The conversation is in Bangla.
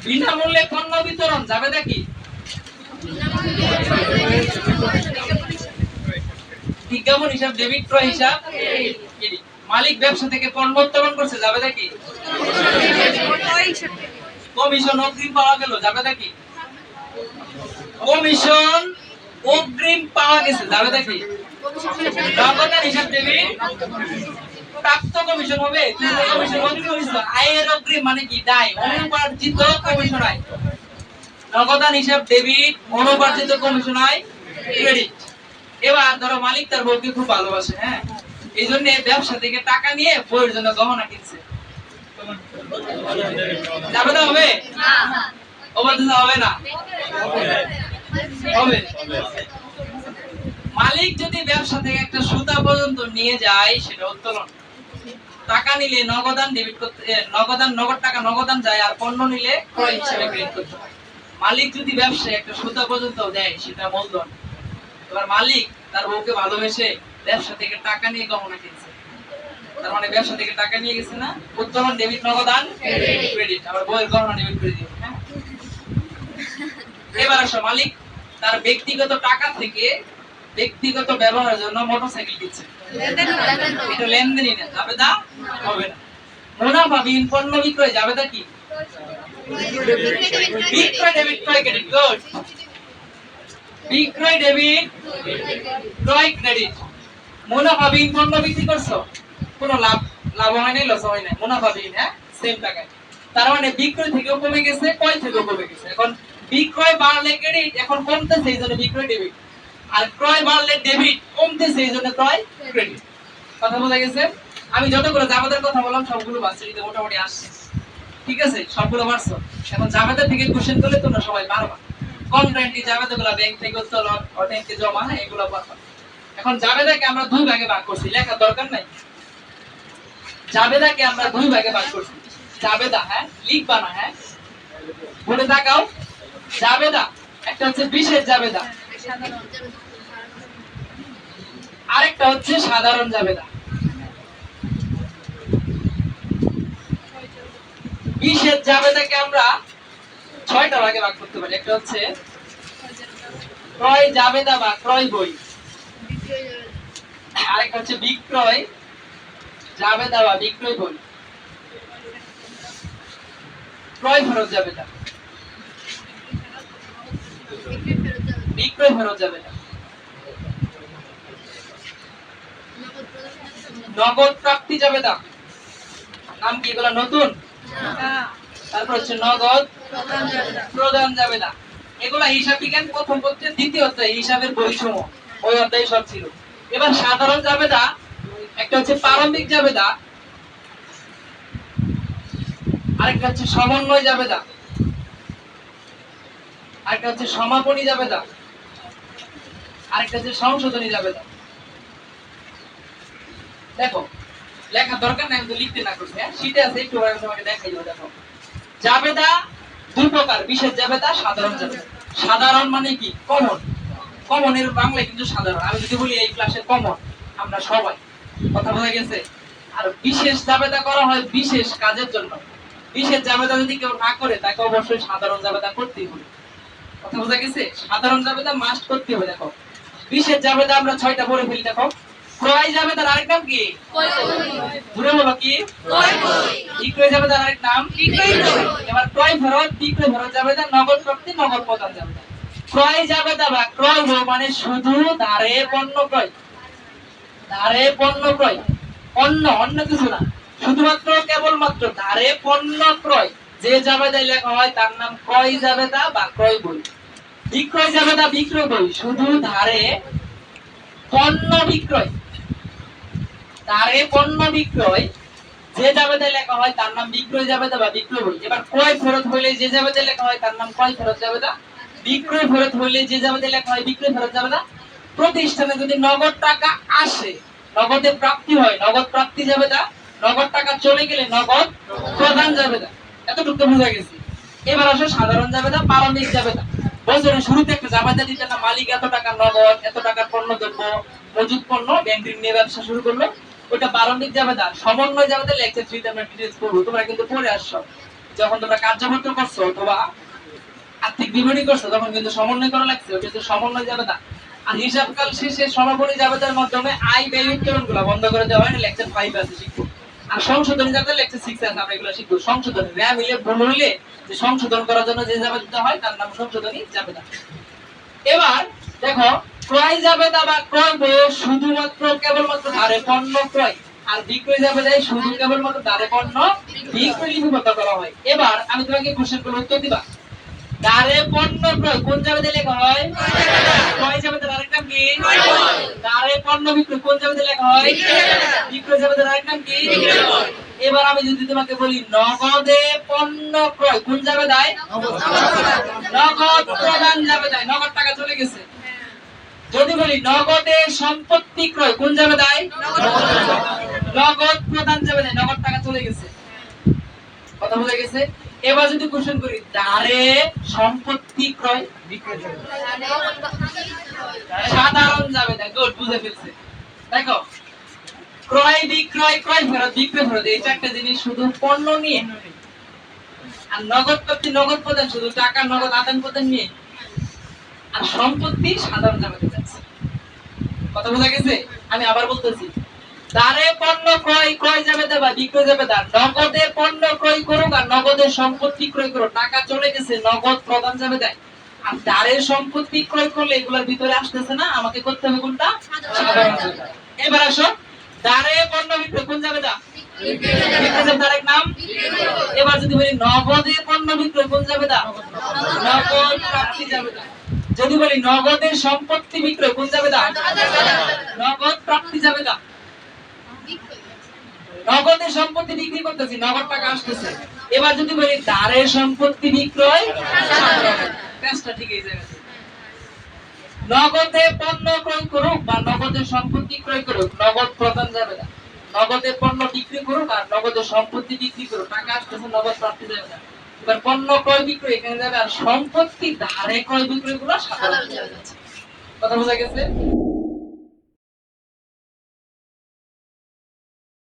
বিনামূল্যে পণ্য বিতরণ জাবেদা কি? বিজ্ঞাপন হিসাব ডেবিট, ক্রয় হিসাব ক্রেডিট। মালিক ব্যবসা থেকে পণ্য উৎপাদন করছে জাবেদা কি? কমিশন অগ্রিম পাওয়া গেল জাবেদা কি? কমিশন অগ্রিম পাওয়া গেছে জাবেদা কি? নগদান হিসাব ডেবিট, প্রাপ্ত কমিশন হবে। কমিশন অগ্রিম হইছে, আয়ের অগ্রিম মানে কি? দায়, অনুপার্জিত কমিশন আয়। নগদান হিসাব ডেবিট, অনুপার্জিত কমিশন আয় ক্রেডিট। এবার ধরো মালিক তার বউকে খুব ভালোবাসে, হ্যাঁ, এই জন্য ব্যবসা থেকে টাকা নিয়ে বউয়ের জন্য গহনা কিনছে, জাবেদা হবে? হবে না? হবে। মালিক যদি ব্যবসা থেকে একটা সুতা পর্যন্ত নিয়ে যায় সেটা উত্তোলন। টাকা নিলে নগদান ডেবিট করতে, নগদ টাকা নগদান যায়, আর পণ্য নিলে ক্রয় হিসেবে ক্রেডিট করতে হয়। মালিক যদি ব্যবসায় একটা সুতা পর্যন্ত দেয় সেটা মূলধন। এবার মালিক তার বউকে ভালোবেসে ব্যবসা থেকে টাকা নিয়ে গহনা কিনছে, তার মানে ব্যবসা থেকে টাকা নিয়ে গেছে না? উত্তোলন ডেবিট, নগদান ক্রেডিট। আবার বউয়ের গহনা ডেবিট করে দিবে, হ্যাঁ। এবার আসো, মালিক তার ব্যক্তিগত টাকা থেকে ব্যক্তিগত ব্যবহারের জন্য মোটরসাইকেল কিনছে, এটা লেনদেনই না, জাবেদা হবে না। মুনাফাবিহীন পণ্য বিক্রয় জাবেদা কি? বিক্রয় ডেবিট, ক্রয় ক্রেডিট। গুড। বিক্রয় ডেবিট, ক্রয় ক্রেডিট। মুনাফাবিহীন পণ্য বিক্রি করছো, কোনো লাভ হয় নাই, লস হয় নাই, মুনাফাবিহীন, হ্যাঁ, সেম টাকায়। তার মানে বিক্রয় থেকেও কমে গেছে, ক্রয় থেকেও কমে গেছে। এখন বিক্রয় বাড়লে ক্রেডিট, এখন কমতেছে এই জন্য বিক্রয় ডেবিট, আর ক্রয় বাড়লে ডেবিট, কমতেছে এই জন্য ক্রয় ক্রেডিট। কথা বোঝা গেছে? আমি যতগুলো জাবেদার কথা বললাম সবগুলো বাচ্চাদের মোটামুটি আসছে, ঠিক আছে? সবগুলো পারছো। এখন জাবেদা থেকে কোশ্চেন করলে তোমরা সবাই পারবা। কন্ট্রাক্টি জাবেদাগুলো ব্যাংক থেকে উত্তোলন, অর্থনীতি জমা, হ্যাঁ, এগুলো পারবা। এখন জাবেদাকে আমরা দুই ভাগে ভাগ করছি, লেখার দরকার নাই। জাবেদাকে আমরা দুই ভাগে ভাগ করছি। জাবেদা, হ্যাঁ, লিখবা না, হ্যাঁ, বলে তাকাও। জাবেদা একটা হচ্ছে বিশেষ জাবেদা, আরেকটা হচ্ছে সাধারণ জাবেদা। বিশেষ জাবেদাকে আমরা 6টা ভাগে ভাগ করতে পারি। একটা হচ্ছে ক্রয় জাবেদা বা ক্রয় বই, আরেকটা হচ্ছে বিক্রয় জাবেদা বা বিক্রয় বই, ক্রয় ফেরত জাবেদা, বিক্রয় ফেরত জাবেদা, নগদ প্রাপ্তি জাবেদা। নাম কি এগুলা নতুন? তারপর হচ্ছে নগদ প্রদান জাবেদা। এগুলা হিসাব বিজ্ঞান প্রথম পত্রের দ্বিতীয় অধ্যায়, হিসাবের বৈষম্য, ওই অধ্যায়ে সব ছিল। এবার সাধারণ জাবেদা, একটা হচ্ছে প্রারম্ভিক জাবেদা, আরেকটা হচ্ছে সমন্বয় জাবেদা, আরেকটা হচ্ছে সমাপনী জাবেদা, আরেকটা হচ্ছে সংশোধনী জাবেদা। দেখো, লেখা দরকার নাই, আমি তো লিখতে না করছি, হ্যাঁ, শীটে আছে, একটু পরে তোমাকে দেখাই দেব। দেখো, জাবেদা দুই প্রকার, বিশেষ জাবেদা, সাধারণ জাবেদা। সাধারণ মানে কি? কমন। কমনের বাংলায় কিন্তু সাধারণ। আমি যদি বলি এই ক্লাসে কমন, আমরা সবাই, কথা বোঝা গেছে? আর বিশেষ জাবেদা করা হয় বিশেষ কাজের জন্য। বিশেষ জাবেদা যদি কেউ না করে তাকে অবশ্যই সাধারণ জাবেদা করতেই হবে। কথা বোঝা গেছে? সাধারণ জাবেদা মাস্ট করতে হবে। দেখো, বিশেষ জাবেদা আমরা 6টা পড়ে ফেলি। দেখো, ক্রয় জাবেদার আরেক নাম কি? ঘুরে বলো কি? বিক্রয় জাবেদার আরেক নাম বিক্রয় বই। এবার ক্রয় ফেরত, বিক্রয় ফেরত জাবেদা, নগদ প্রাপ্তি, নগদ প্রদান জাবেদা। ক্রয় জাবেদা বা ক্রয় বই মানে শুধু ধারে পণ্য ক্রয়, ধারে পণ্য ক্রয়, অন্য কিছু না, শুধুমাত্র কেবলমাত্র ধারে পণ্য ক্রয় যে জাবেদায় লেখা হয় তার নাম ক্রয় জাবেদা বা ক্রয় বই। বিক্রয় জাবেদা, বিক্রয় বই শুধু ধারে পণ্য বিক্রয়, ধারে পণ্য বিক্রয় যে জাবেদায় লেখা হয় তার নাম বিক্রয় জাবেদা বা বিক্রয় বই। এবার ক্রয় ফেরত হইলে যে জাবেদায় লেখা হয় তার নাম ক্রয় ফেরত জাবেদা। বিক্রয় ফেরত হইলে যে জাবেদায় লেখা হয় বিক্রয় ফেরত জাবেদা। প্রতিষ্ঠানে যদি নগদ টাকা আসে, নগদে প্রাপ্তি হয়, নগদ প্রাপ্তি জাবেদা। নগদ টাকা চলে গেলে নগদ প্রদান জাবেদা। এতটুকু বোঝা গেছে? এবার আসো সাধারণ জাবেদা, প্রারম্ভিক জাবেদা। বছরের শুরুতে একটা জাবেদা দিতে না, মালিক এত টাকা নগদ, এত টাকার পণ্য দ্রব্য, মজুদ পণ্য ব্যাংক ঋণ নিয়ে ব্যবসা শুরু করলো, ওটা প্রারম্ভিক জাবেদা। সমন্বয় জাবেদা লেকচার 3 তে আমরা ডিটেইলস পড়ব, তোমরা কিন্তু পড়ে আসছো। যখন তোমরা কার্যপত্র করছো অথবা আর্থিক বিবরণী করছো তখন কিন্তু সমন্বয় করা লাগছে, ওটা হচ্ছে সমন্বয় জাবেদা। আর হিসাবকাল শেষে সমাপনী জাবেদার মাধ্যমে আয় ব্যয় উত্তোলনগুলো বন্ধ করে দেওয়া হয়, লেকচার 5 আছে শিখবো। আর সংশোধনী জাবেদা লেকচার 6 আছে, আমরা এগুলো শিখবো। সংশোধনী র্যা মিলে ভুল হইলে যে সংশোধন করার জন্য যে জাবেদা দিতে হয় তার নাম সংশোধনী জাবেদা। এবার দেখো, ক্রয় জাবেদা বা ক্রয় বইয়ে শুধুমাত্র কেবলমাত্র ধারে পণ্য ক্রয় আর বিক্রয় জাবেদায় শুধু কেবলমাত্র ধারে পণ্য বিক্রয় লিপিবদ্ধ করা হয়। এবার আমি তোমাকে কোশ্চেনগুলো উত্তর দিবা। ধারে পণ্য ক্রয় কোন জাবেদায় লেখা হয়? ক্রয় জাবেদার আরেক নাম কি? ধারে পণ্য বিক্রয় কোন জাবেদায় লেখা হয়? বিক্রয় জাবেদার আরেক নাম কি? এবার আমি যদি তোমাকে বলি নগদে পণ্য ক্রয় কোন জাবেদায়? নগদ প্রদান জাবেদায়, নগদ টাকা চলে গেছে। যদি বলি নগদে সম্পত্তি ক্রয় কোন জাবেদায়? নগদ প্রদান জাবেদায়, নগদ টাকা চলে গেছে। কথা বোঝা গেছে? এবার যদি কোশ্চেন করি ধারে সম্পত্তি ক্রয় বিক্রয় জাবেদায়, সাধারণ জাবেদায়, গুড, বুঝে ফেলছে। দেখো, ক্রয় বিক্রয়, ক্রয় ফেরত, বিক্রয় ফেরত, এই চারটা জিনিস শুধু পণ্য নিয়ে। আর নগদ প্রাপ্তি, নগদ প্রদান শুধু টাকা নগদ আদান প্রদান নিয়ে। আর সম্পত্তি সাধারণ জাবেদায় যাচ্ছে। কথা বোঝা গেছে? আমি আবার বলতেছি, ধারে পণ্য ক্রয়, ক্রয় জাবেদা বা বিক্রয় জাবেদা, নগদে পণ্য ক্রয় করুক আর নগদে সম্পত্তি ক্রয় করুক, টাকা চলে গেছে, নগদ প্রদান জাবেদায়। আর ধারে সম্পত্তি ক্রয় করলে এগুলোর ভিতরে আসতেছে না, আমাকে করতে হবে কোনটা? সাধারণ জাবেদা। এবার আসো, ধারে পণ্য বিক্রয় কোন জাবেদা? বিক্রয় জাবেদার এক নাম। এবার যদি বলি নগদে পণ্য বিক্রয় কোন জাবেদা? নগদ প্রাপ্তি জাবেদা। যদি বলি নগদে সম্পত্তি বিক্রয় কোন জাবেদা? নগদ প্রাপ্তি জাবেদা। নগদে সম্পত্তি বিক্রি করতেছি, নগদ টাকা আসতেছে। এবার যদি বলি ধারে সম্পত্তি বিক্রয়, পেঁচটা ঠিক এই জায়গাতে। নগদে পণ্য ক্রয় করুক বা নগদে সম্পত্তি ক্রয় করুক, নগদ প্রদান জাবেদা। নগদে পণ্য বিক্রি করুক আর নগদে সম্পত্তি বিক্রি করুক, টাকা আসতেছে, নগদ প্রাপ্তি জাবেদা। এবার পণ্য ক্রয় বিক্রয় এখানে যাবে, আর সম্পত্তি ধারে ক্রয় বিক্রয় গুলো সাধারণ জাবেদা। কথা বোঝা গেছে?